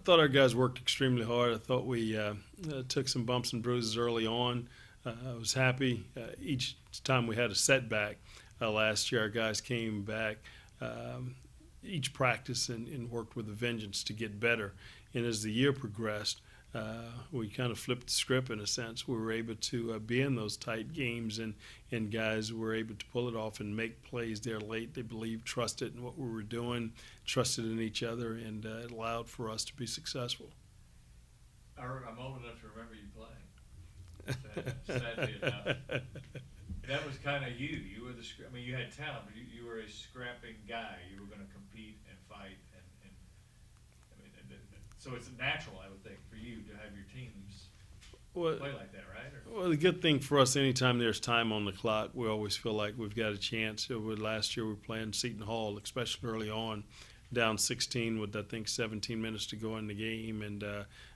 thought our guys worked extremely hard. I thought we took some bumps and bruises early on. I was happy each time we had a setback. Last year, our guys came back each practice and worked with a vengeance to get better. And as the year progressed, we kind of flipped the script in a sense. We were able to be in those tight games, and guys were able to pull it off and make plays there late. They believed, trusted in what we were doing, trusted in each other, and it allowed for us to be successful. I'm old enough to remember you playing. Sadly enough, that was kind of you. You were I mean, you had talent, but you were a scrapping guy. You were going to compete and fight, and I mean, so it's natural, I would think, for you to have your teams play like that, right? Well, the good thing for us, anytime there's time on the clock, we always feel like we've got a chance. Last year, we were playing Seton Hall, especially early on, down 16 with, I think, 17 minutes to go in the game, and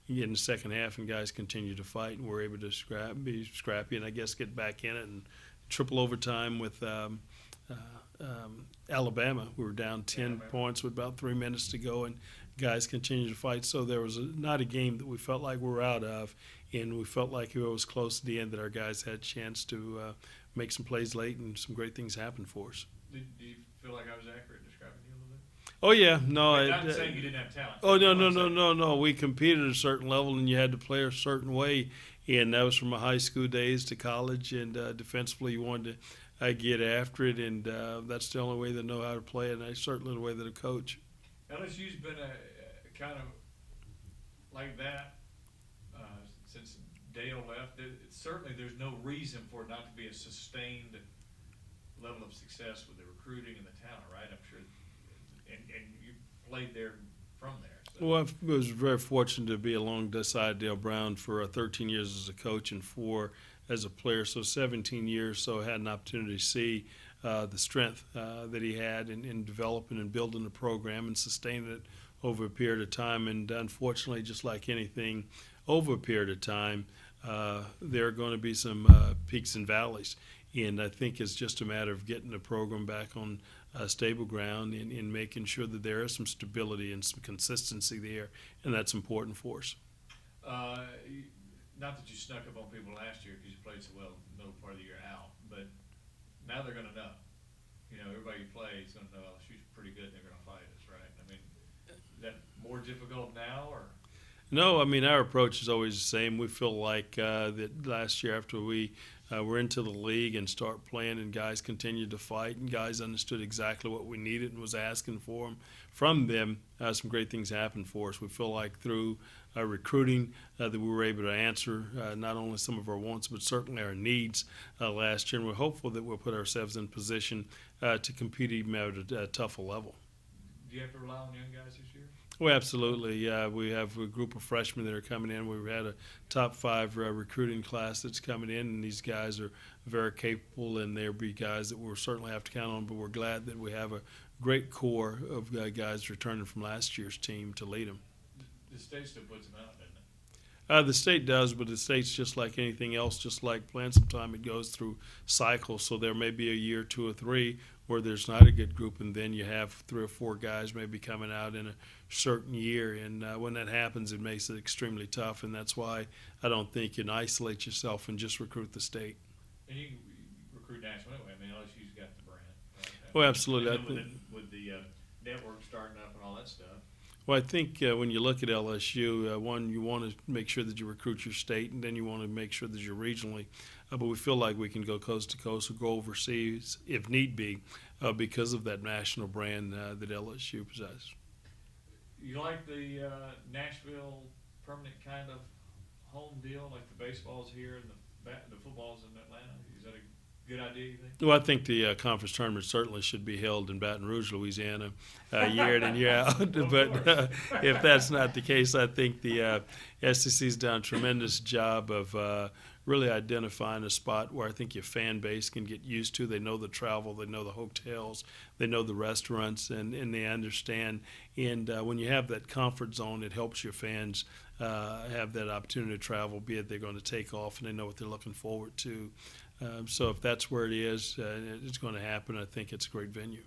you get in the second half, and guys continue to fight, and we're able to be scrappy, and I guess get back in it and triple overtime with Alabama. We were down 10 points with about 3 minutes to go, and guys continued to fight. So there was not a game that we felt like we were out of, and we felt like it was close to the end that our guys had a chance to make some plays late, and some great things happened for us. Do you feel like I was accurate describing you a little bit? Oh, yeah. No, I'm not saying you didn't have talent. Oh, no. We competed at a certain level, and you had to play a certain way. And that was from my high school days to college. And defensively, you wanted to get after it. And that's the only way they know how to play it. And that's certainly the way that I coach. LSU's been a kind of like that since Dale left. Certainly, there's no reason for it not to be a sustained level of success with the recruiting and the talent, right? I'm sure. And you played there from there. So. Well, I was very fortunate to be alongside Dale Brown for 13 years as a coach and 4 as a player, so 17 years. So I had an opportunity to see the strength that he had in developing and building the program and sustaining it over a period of time. And unfortunately, just like anything over a period of time, there are going to be some peaks and valleys. And I think it's just a matter of getting the program back on stable ground and making sure that there is some stability and some consistency there, and that's important for us. Not that you snuck up on people last year because you played so well the middle part of the year out, but now they're going to know. You know, everybody you play is going to know LSU's pretty good and they're going to fight us, right? I mean, is that more difficult now, or? No, I mean, our approach is always the same. We feel like that last year after we were into the league and start playing and guys continued to fight and guys understood exactly what we needed and was asking for them. From them, some great things happened for us. We feel like through recruiting that we were able to answer not only some of our wants but certainly our needs last year. And we're hopeful that we'll put ourselves in position to compete even at a tougher level. Do you have to rely on young guys this year? Well, absolutely. We have a group of freshmen that are coming in. We've had a top 5 recruiting class that's coming in, and these guys are very capable, and there'll be guys that we'll certainly have to count on, but we're glad that we have a great core of guys returning from last year's team to lead them. The state still puts them out, doesn't it? The state does, but the state's just like anything else, just like playing. Sometimes it goes through cycles, so there may be a year, 2 or 3, where there's not a good group, and then you have 3 or 4 guys maybe coming out in a certain year, and when that happens, it makes it extremely tough, and that's why I don't think you can isolate yourself and just recruit the state. And you can recruit nationally anyway. I mean, LSU's got the brand, right? Well, absolutely. With the network starting up and all that stuff. Well, I think when you look at LSU, one, you want to make sure that you recruit your state, and then you want to make sure that you're regionally. But we feel like we can go coast to coast or go overseas if need be because of that national brand that LSU possesses. You like the Nashville permanent kind of home deal, like the baseball's here and the football's in Atlanta? Is that a good idea, you think? Well, I think the conference tournament certainly should be held in Baton Rouge, Louisiana, year in and year out. But if that's not the case, I think the SEC's done a tremendous job of really identifying a spot where I think your fan base can get used to. They know the travel, they know the hotels, they know the restaurants, and they understand. And when you have that comfort zone, it helps your fans have that opportunity to travel, be it they're going to take off and they know what they're looking forward to. So if that's where it is, it's going to happen. I think it's a great venue.